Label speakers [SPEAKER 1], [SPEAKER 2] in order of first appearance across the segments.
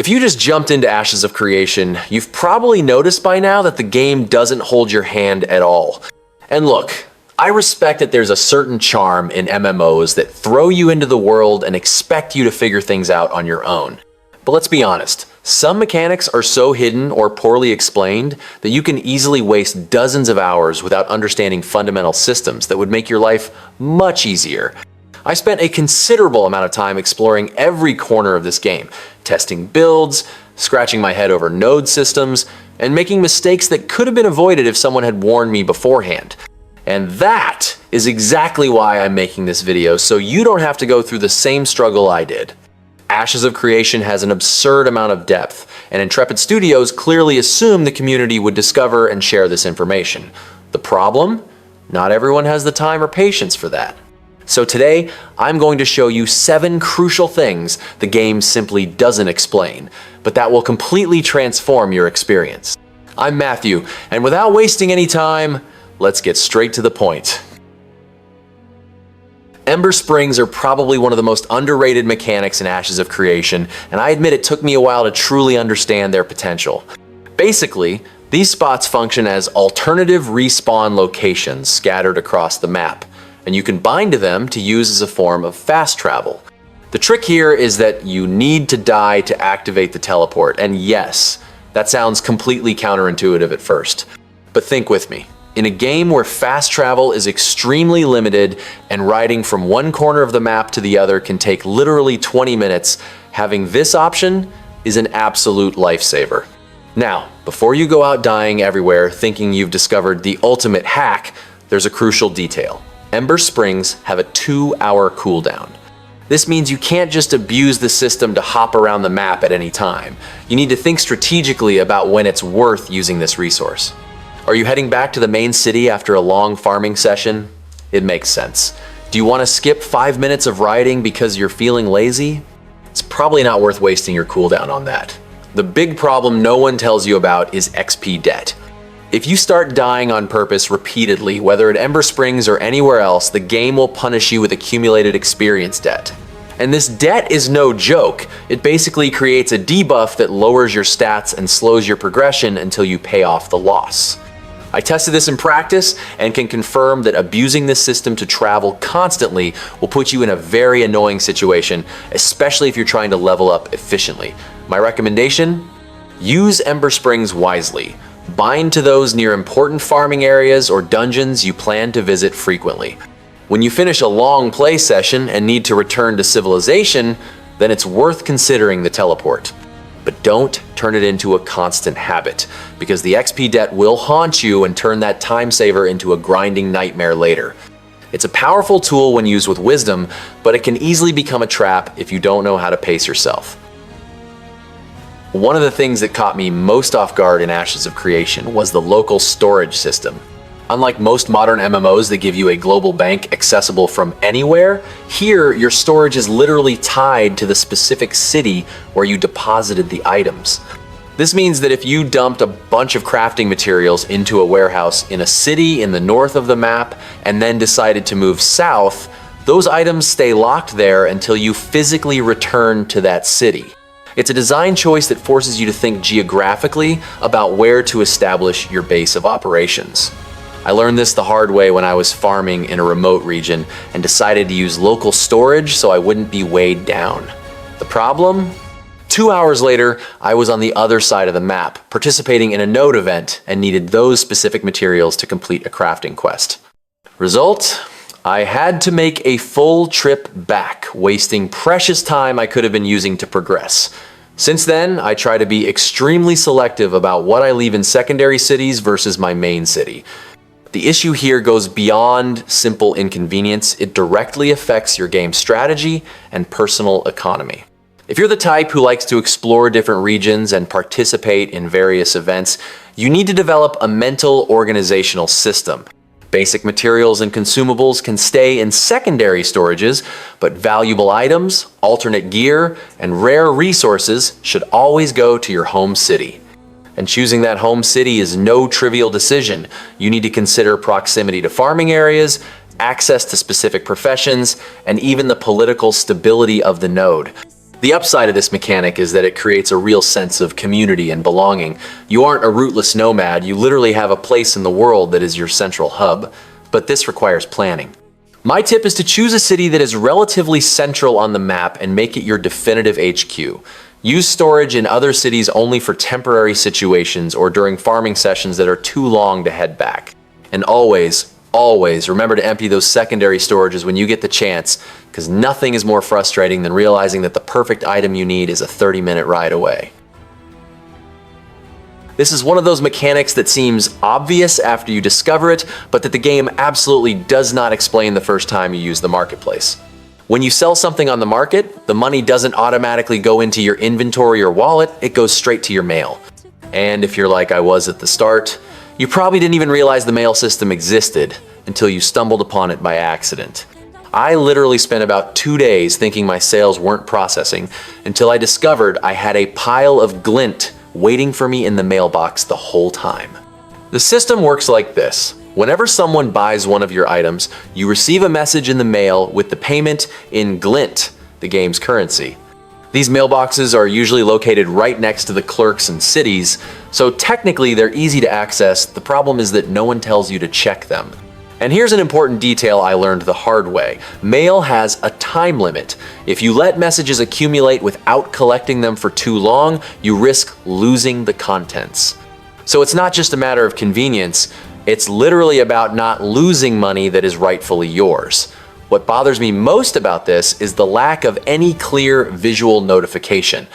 [SPEAKER 1] If you just jumped into Ashes of Creation, you've probably noticed by now that the game doesn't hold your hand at all. And look, I respect that there's a certain charm in MMOs that throw you into the world and expect you to figure things out on your own. But let's be honest, some mechanics are so hidden or poorly explained that you can easily waste dozens of hours without understanding fundamental systems that would make your life much easier. I spent a considerable amount of time exploring every corner of this game, testing builds, scratching my head over node systems, and making mistakes that could have been avoided if someone had warned me beforehand. And that is exactly why I'm making this video, so you don't have to go through the same struggle I did. Ashes of Creation has an absurd amount of depth, and Intrepid Studios clearly assumed the community would discover and share this information. The problem? Not everyone has the time or patience for that. So today, I'm going to show you 7 crucial things the game simply doesn't explain, but that will completely transform your experience. I'm Matthew, and without wasting any time, let's get straight to the point. Ember Springs are probably one of the most underrated mechanics in Ashes of Creation, and I admit it took me a while to truly understand their potential. Basically, these spots function as alternative respawn locations scattered across the map, and you can bind to them to use as a form of fast travel. The trick here is that you need to die to activate the teleport, and yes, that sounds completely counterintuitive at first. But think with me. In a game where fast travel is extremely limited and riding from one corner of the map to the other can take literally 20 minutes, having this option is an absolute lifesaver. Now, before you go out dying everywhere thinking you've discovered the ultimate hack, there's a crucial detail. Ember Springs have a 2-hour cooldown. This means you can't just abuse the system to hop around the map at any time. You need to think strategically about when it's worth using this resource. Are you heading back to the main city after a long farming session? It makes sense. Do you want to skip 5 minutes of riding because you're feeling lazy? It's probably not worth wasting your cooldown on that. The big problem no one tells you about is XP debt. If you start dying on purpose repeatedly, whether at Ember Springs or anywhere else, the game will punish you with accumulated experience debt. And this debt is no joke. It basically creates a debuff that lowers your stats and slows your progression until you pay off the loss. I tested this in practice and can confirm that abusing this system to travel constantly will put you in a very annoying situation, especially if you're trying to level up efficiently. My recommendation? Use Ember Springs wisely. Bind to those near important farming areas or dungeons you plan to visit frequently. When you finish a long play session and need to return to civilization, then it's worth considering the teleport. But don't turn it into a constant habit, because the XP debt will haunt you and turn that time saver into a grinding nightmare later. It's a powerful tool when used with wisdom, but it can easily become a trap if you don't know how to pace yourself. One of the things that caught me most off guard in Ashes of Creation was the local storage system. Unlike most modern MMOs that give you a global bank accessible from anywhere, here your storage is literally tied to the specific city where you deposited the items. This means that if you dumped a bunch of crafting materials into a warehouse in a city in the north of the map and then decided to move south, those items stay locked there until you physically return to that city. It's a design choice that forces you to think geographically about where to establish your base of operations. I learned this the hard way when I was farming in a remote region and decided to use local storage so I wouldn't be weighed down. The problem? 2 hours later, I was on the other side of the map, participating in a node event and needed those specific materials to complete a crafting quest. Result? I had to make a full trip back, wasting precious time I could have been using to progress. Since then, I try to be extremely selective about what I leave in secondary cities versus my main city. The issue here goes beyond simple inconvenience. It directly affects your game strategy and personal economy. If you're the type who likes to explore different regions and participate in various events, you need to develop a mental organizational system. Basic materials and consumables can stay in secondary storages, but valuable items, alternate gear, and rare resources should always go to your home city. And choosing that home city is no trivial decision. You need to consider proximity to farming areas, access to specific professions, and even the political stability of the node. The upside of this mechanic is that it creates a real sense of community and belonging. You aren't a rootless nomad, you literally have a place in the world that is your central hub, but this requires planning. My tip is to choose a city that is relatively central on the map and make it your definitive HQ. Use storage in other cities only for temporary situations or during farming sessions that are too long to head back. And always remember to empty those secondary storages when you get the chance, because nothing is more frustrating than realizing that the perfect item you need is a 30-minute ride away. This is one of those mechanics that seems obvious after you discover it, but that the game absolutely does not explain the first time you use the marketplace. When you sell something on the market, the money doesn't automatically go into your inventory or wallet, it goes straight to your mail. And if you're like I was at the start, you probably didn't even realize the mail system existed until you stumbled upon it by accident. I literally spent about 2 days thinking my sales weren't processing until I discovered I had a pile of glint waiting for me in the mailbox the whole time. The system works like this. Whenever someone buys one of your items, you receive a message in the mail with the payment in glint, the game's currency. These mailboxes are usually located right next to the clerks in cities, so technically they're easy to access. The problem is that no one tells you to check them. And here's an important detail I learned the hard way. Mail has a time limit. If you let messages accumulate without collecting them for too long, you risk losing the contents. So it's not just a matter of convenience, it's literally about not losing money that is rightfully yours. What bothers me most about this is the lack of any clear visual notification.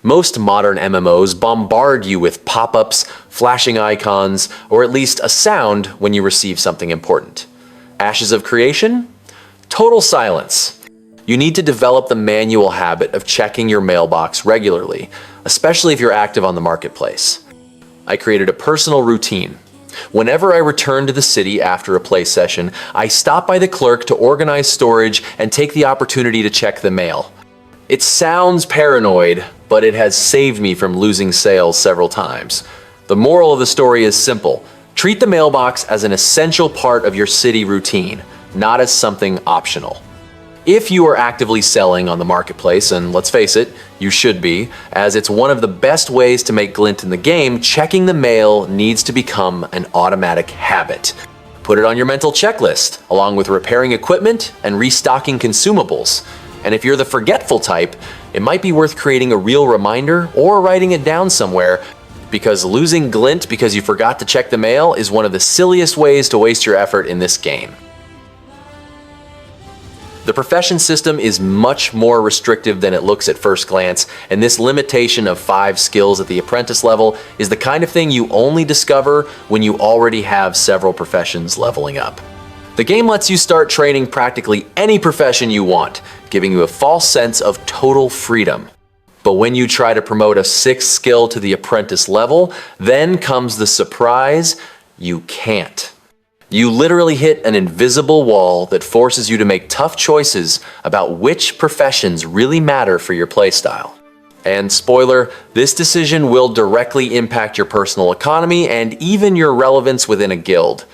[SPEAKER 1] Most modern MMOs bombard you with pop-ups, flashing icons, or at least a sound when you receive something important. Ashes of Creation? Total silence. You need to develop the manual habit of checking your mailbox regularly, especially if you're active on the marketplace. I created a personal routine. Whenever I return to the city after a play session, I stop by the clerk to organize storage and take the opportunity to check the mail. It sounds paranoid, but it has saved me from losing sales several times. The moral of the story is simple. Treat the mailbox as an essential part of your city routine, not as something optional. If you are actively selling on the marketplace, and let's face it, you should be, as it's one of the best ways to make glint in the game, checking the mail needs to become an automatic habit. Put it on your mental checklist, along with repairing equipment and restocking consumables. And if you're the forgetful type, it might be worth creating a real reminder or writing it down somewhere, because losing glint because you forgot to check the mail is one of the silliest ways to waste your effort in this game. The profession system is much more restrictive than it looks at first glance, and this limitation of 5 skills at the apprentice level is the kind of thing you only discover when you already have several professions leveling up. The game lets you start training practically any profession you want, giving you a false sense of total freedom. But when you try to promote a 6th skill to the apprentice level, then comes the surprise: you can't. You literally hit an invisible wall that forces you to make tough choices about which professions really matter for your playstyle. And spoiler, this decision will directly impact your personal economy and even your relevance within a guild.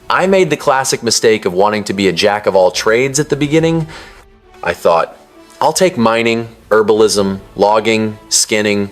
[SPEAKER 1] I made the classic mistake of wanting to be a jack of all trades at the beginning. I thought, I'll take mining, herbalism, logging, skinning,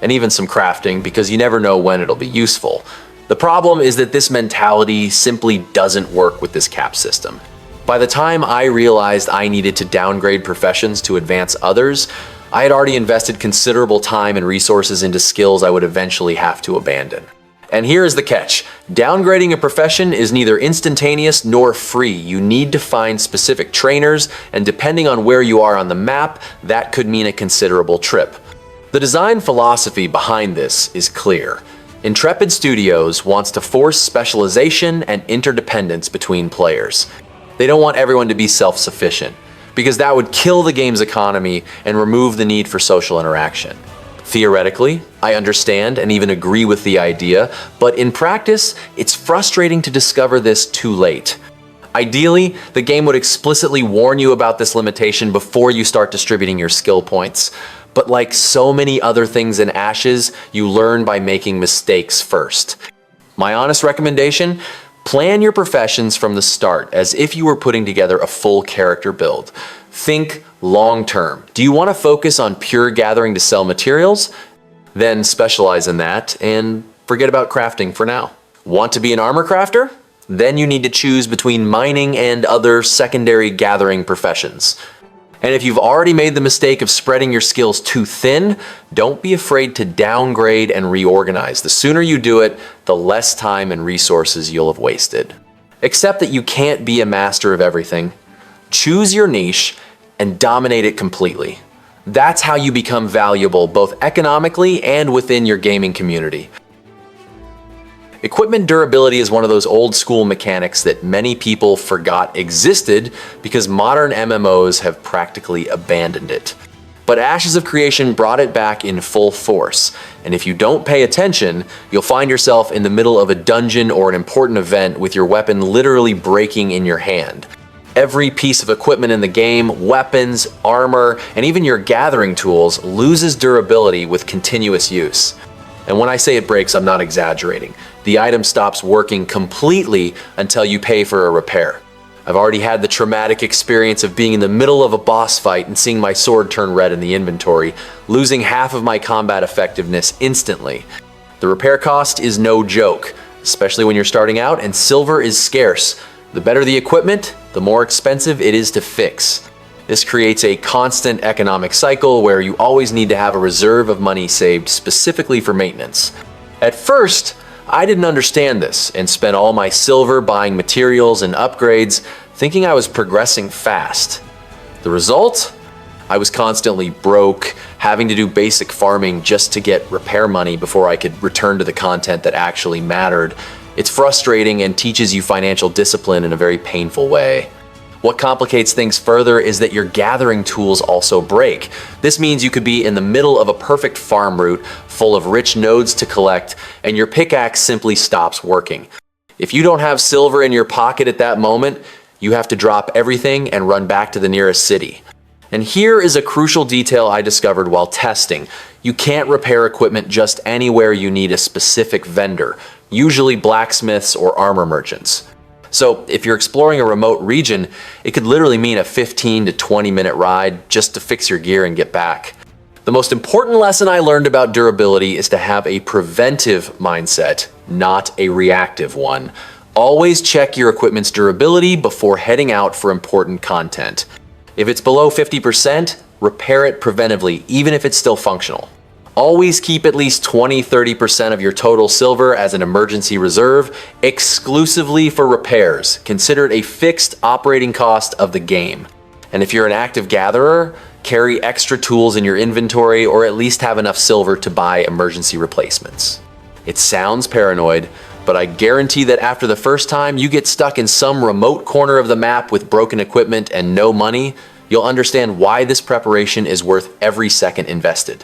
[SPEAKER 1] and even some crafting, because you never know when it'll be useful. The problem is that this mentality simply doesn't work with this cap system. By the time I realized I needed to downgrade professions to advance others, I had already invested considerable time and resources into skills I would eventually have to abandon. And here is the catch. Downgrading a profession is neither instantaneous nor free. You need to find specific trainers, and depending on where you are on the map, that could mean a considerable trip. The design philosophy behind this is clear. Intrepid Studios wants to force specialization and interdependence between players. They don't want everyone to be self-sufficient, because that would kill the game's economy and remove the need for social interaction. Theoretically, I understand and even agree with the idea, but in practice, it's frustrating to discover this too late. Ideally, the game would explicitly warn you about this limitation before you start distributing your skill points. But like so many other things in Ashes, you learn by making mistakes first. My honest recommendation: Plan your professions from the start as if you were putting together a full character build. Think long term. Do you want to focus on pure gathering to sell materials? Then specialize in that and forget about crafting for now. Want to be an armor crafter? Then you need to choose between mining and other secondary gathering professions. And if you've already made the mistake of spreading your skills too thin, don't be afraid to downgrade and reorganize. The sooner you do it, the less time and resources you'll have wasted. Accept that you can't be a master of everything. Choose your niche and dominate it completely. That's how you become valuable both economically and within your gaming community. Equipment durability is one of those old school mechanics that many people forgot existed because modern MMOs have practically abandoned it. But Ashes of Creation brought it back in full force, and if you don't pay attention, you'll find yourself in the middle of a dungeon or an important event with your weapon literally breaking in your hand. Every piece of equipment in the game, weapons, armor, and even your gathering tools loses durability with continuous use. And when I say it breaks, I'm not exaggerating. The item stops working completely until you pay for a repair. I've already had the traumatic experience of being in the middle of a boss fight and seeing my sword turn red in the inventory, losing half of my combat effectiveness instantly. The repair cost is no joke, especially when you're starting out and silver is scarce. The better the equipment, the more expensive it is to fix. This creates a constant economic cycle where you always need to have a reserve of money saved specifically for maintenance. At first, I didn't understand this and spent all my silver buying materials and upgrades, thinking I was progressing fast. The result? I was constantly broke, having to do basic farming just to get repair money before I could return to the content that actually mattered. It's frustrating and teaches you financial discipline in a very painful way. What complicates things further is that your gathering tools also break. This means you could be in the middle of a perfect farm route full of rich nodes to collect, and your pickaxe simply stops working. If you don't have silver in your pocket at that moment, you have to drop everything and run back to the nearest city. And here is a crucial detail I discovered while testing. You can't repair equipment just anywhere you need a specific vendor, usually blacksmiths or armor merchants. So if you're exploring a remote region, it could literally mean a 15 to 20 minute ride just to fix your gear and get back. The most important lesson I learned about durability is to have a preventive mindset, not a reactive one. Always check your equipment's durability before heading out for important content. If it's below 50%, repair it preventively, even if it's still functional. Always keep at least 20-30% of your total silver as an emergency reserve, exclusively for repairs. Consider it a fixed operating cost of the game. And if you're an active gatherer, carry extra tools in your inventory or at least have enough silver to buy emergency replacements. It sounds paranoid, but I guarantee that after the first time you get stuck in some remote corner of the map with broken equipment and no money, you'll understand why this preparation is worth every second invested.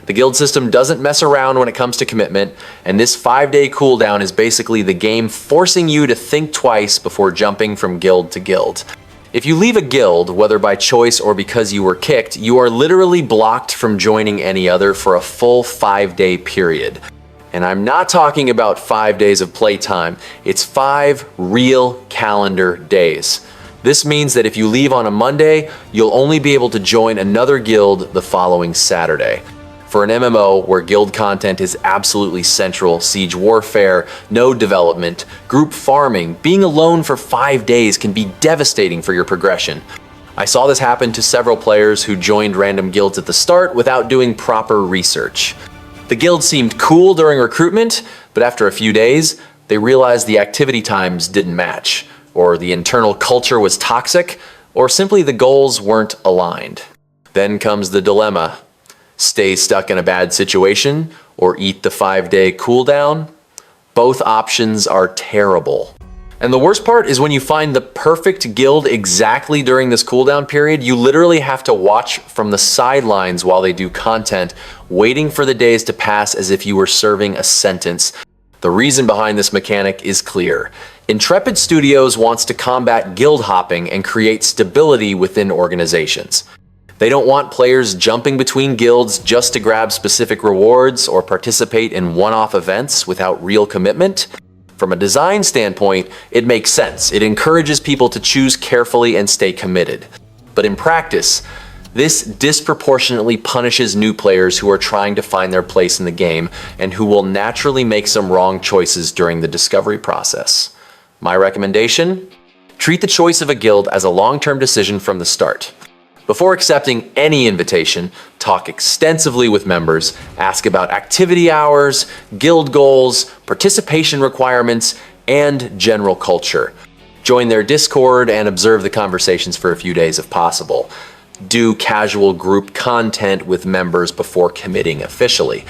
[SPEAKER 1] The guild system doesn't mess around when it comes to commitment, and this 5-day cooldown is basically the game forcing you to think twice before jumping from guild to guild. If you leave a guild, whether by choice or because you were kicked, you are literally blocked from joining any other for a full 5-day period. And I'm not talking about 5 days of playtime, it's 5 real calendar days. This means that if you leave on a Monday, you'll only be able to join another guild the following Saturday. For an MMO where guild content is absolutely central, siege warfare, node development, group farming, being alone for 5 days can be devastating for your progression. I saw this happen to several players who joined random guilds at the start without doing proper research. The guild seemed cool during recruitment, but after a few days, they realized the activity times didn't match, or the internal culture was toxic, or simply the goals weren't aligned. Then comes the dilemma. Stay stuck in a bad situation or eat the 5-day cooldown? Both options are terrible. And the worst part is when you find the perfect guild exactly during this cooldown period, you literally have to watch from the sidelines while they do content, waiting for the days to pass as if you were serving a sentence. The reason behind this mechanic is clear. Intrepid Studios wants to combat guild hopping and create stability within organizations. They don't want players jumping between guilds just to grab specific rewards or participate in one-off events without real commitment. From a design standpoint, it makes sense. It encourages people to choose carefully and stay committed. But in practice, this disproportionately punishes new players who are trying to find their place in the game and who will naturally make some wrong choices during the discovery process. My recommendation? Treat the choice of a guild as a long-term decision from the start. Before accepting any invitation, talk extensively with members, ask about activity hours, guild goals, participation requirements, and general culture. Join their Discord and observe the conversations for a few days if possible. Do casual group content with members before committing officially.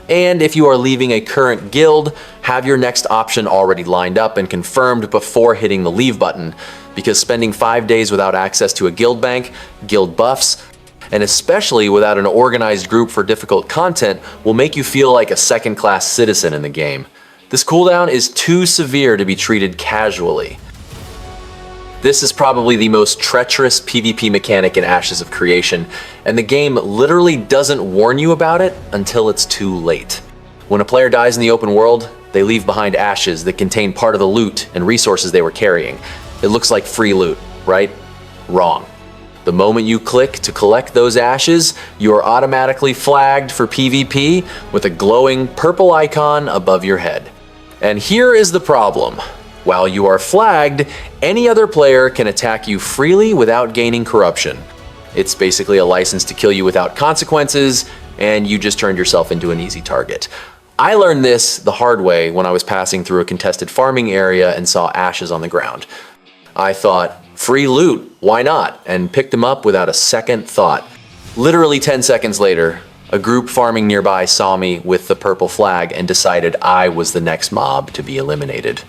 [SPEAKER 1] And if you are leaving a current guild, have your next option already lined up and confirmed before hitting the leave button, because spending 5 days without access to a guild bank, guild buffs, and especially without an organized group for difficult content will make you feel like a second-class citizen in the game. This cooldown is too severe to be treated casually. This is probably the most treacherous PvP mechanic in Ashes of Creation, and the game literally doesn't warn you about it until it's too late. When a player dies in the open world, they leave behind ashes that contain part of the loot and resources they were carrying. It looks like free loot, right? Wrong. The moment you click to collect those ashes, you are automatically flagged for PvP with a glowing purple icon above your head. And here is the problem. While you are flagged, any other player can attack you freely without gaining corruption. It's basically a license to kill you without consequences, and you just turned yourself into an easy target. I learned this the hard way when I was passing through a contested farming area and saw ashes on the ground. I thought, free loot, why not? And picked them up without a second thought. Literally 10 seconds later, a group farming nearby saw me with the purple flag and decided I was the next mob to be eliminated.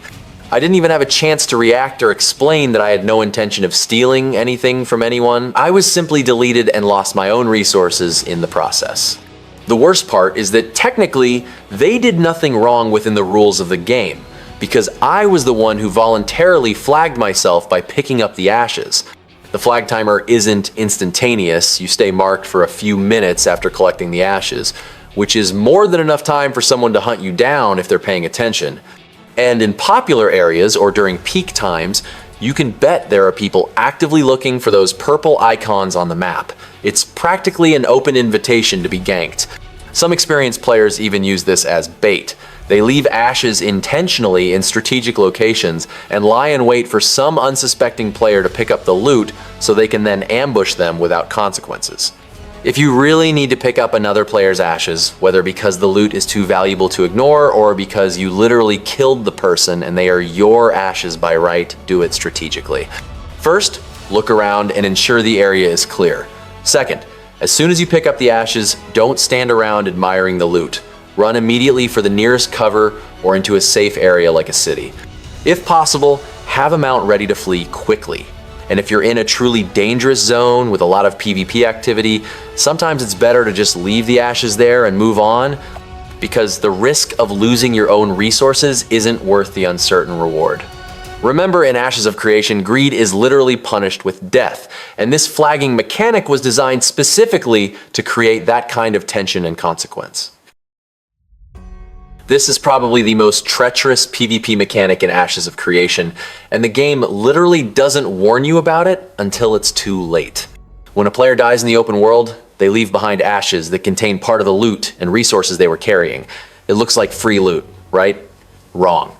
[SPEAKER 1] I didn't even have a chance to react or explain that I had no intention of stealing anything from anyone. I was simply deleted and lost my own resources in the process. The worst part is that technically, they did nothing wrong within the rules of the game, because I was the one who voluntarily flagged myself by picking up the ashes. The flag timer isn't instantaneous. You stay marked for a few minutes after collecting the ashes, which is more than enough time for someone to hunt you down if they're paying attention. And in popular areas or during peak times, you can bet there are people actively looking for those purple icons on the map. It's practically an open invitation to be ganked. Some experienced players even use this as bait. They leave ashes intentionally in strategic locations and lie in wait for some unsuspecting player to pick up the loot so they can then ambush them without consequences. If you really need to pick up another player's ashes, whether because the loot is too valuable to ignore or because you literally killed the person and they are your ashes by right, do it strategically. First, look around and ensure the area is clear. Second, as soon as you pick up the ashes, don't stand around admiring the loot. Run immediately for the nearest cover or into a safe area like a city. If possible, have a mount ready to flee quickly. And if you're in a truly dangerous zone with a lot of PvP activity, sometimes it's better to just leave the ashes there and move on, because the risk of losing your own resources isn't worth the uncertain reward. Remember, in Ashes of Creation, greed is literally punished with death, and this flagging mechanic was designed specifically to create that kind of tension and consequence. This is probably the most treacherous PvP mechanic in Ashes of Creation, and the game literally doesn't warn you about it until it's too late. When a player dies in the open world, they leave behind ashes that contain part of the loot and resources they were carrying. It looks like free loot, right? Wrong.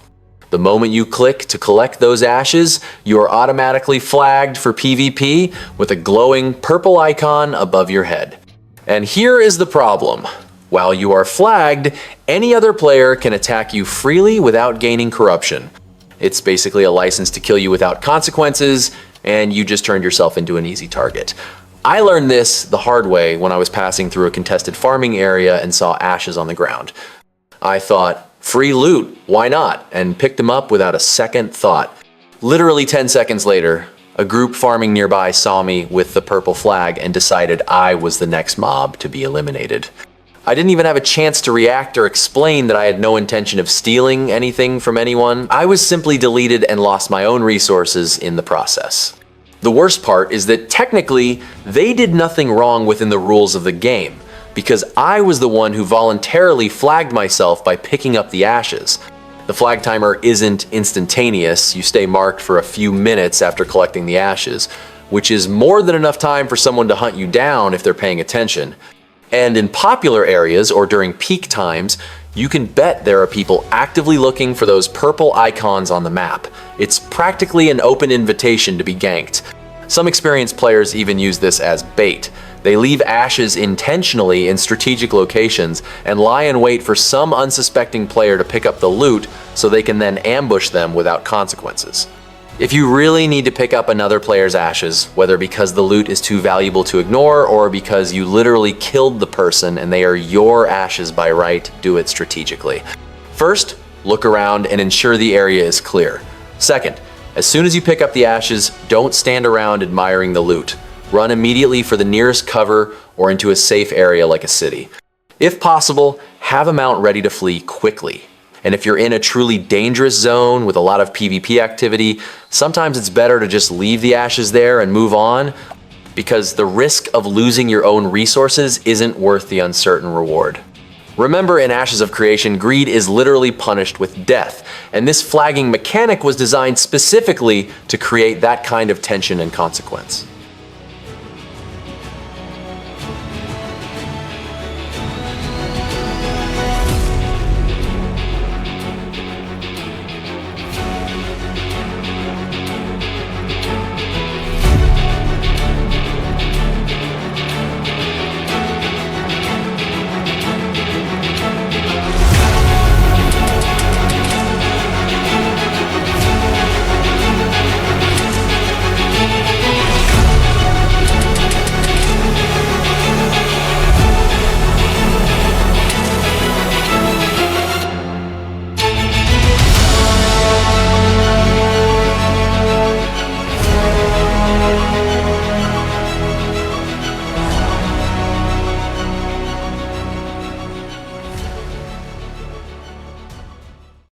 [SPEAKER 1] The moment you click to collect those ashes, you are automatically flagged for PvP with a glowing purple icon above your head. And here is the problem. While you are flagged, any other player can attack you freely without gaining corruption. It's basically a license to kill you without consequences, and you just turned yourself into an easy target. I learned this the hard way when I was passing through a contested farming area and saw ashes on the ground. I thought, free loot, why not? And picked them up without a second thought. Literally 10 seconds later, a group farming nearby saw me with the purple flag and decided I was the next mob to be eliminated. I didn't even have a chance to react or explain that I had no intention of stealing anything from anyone. I was simply deleted and lost my own resources in the process. The worst part is that technically, they did nothing wrong within the rules of the game, because I was the one who voluntarily flagged myself by picking up the ashes. The flag timer isn't instantaneous. You stay marked for a few minutes after collecting the ashes, which is more than enough time for someone to hunt you down if they're paying attention. And in popular areas or during peak times, you can bet there are people actively looking for those purple icons on the map. It's practically an open invitation to be ganked. Some experienced players even use this as bait. They leave ashes intentionally in strategic locations and lie in wait for some unsuspecting player to pick up the loot so they can then ambush them without consequences. If you really need to pick up another player's ashes, whether because the loot is too valuable to ignore or because you literally killed the person and they are your ashes by right, do it strategically. First, look around and ensure the area is clear. Second, as soon as you pick up the ashes, don't stand around admiring the loot. Run immediately for the nearest cover or into a safe area like a city. If possible, have a mount ready to flee quickly. And if you're in a truly dangerous zone with a lot of PvP activity, sometimes it's better to just leave the ashes there and move on, because the risk of losing your own resources isn't worth the uncertain reward. Remember, in Ashes of Creation, greed is literally punished with death, and this flagging mechanic was designed specifically to create that kind of tension and consequence.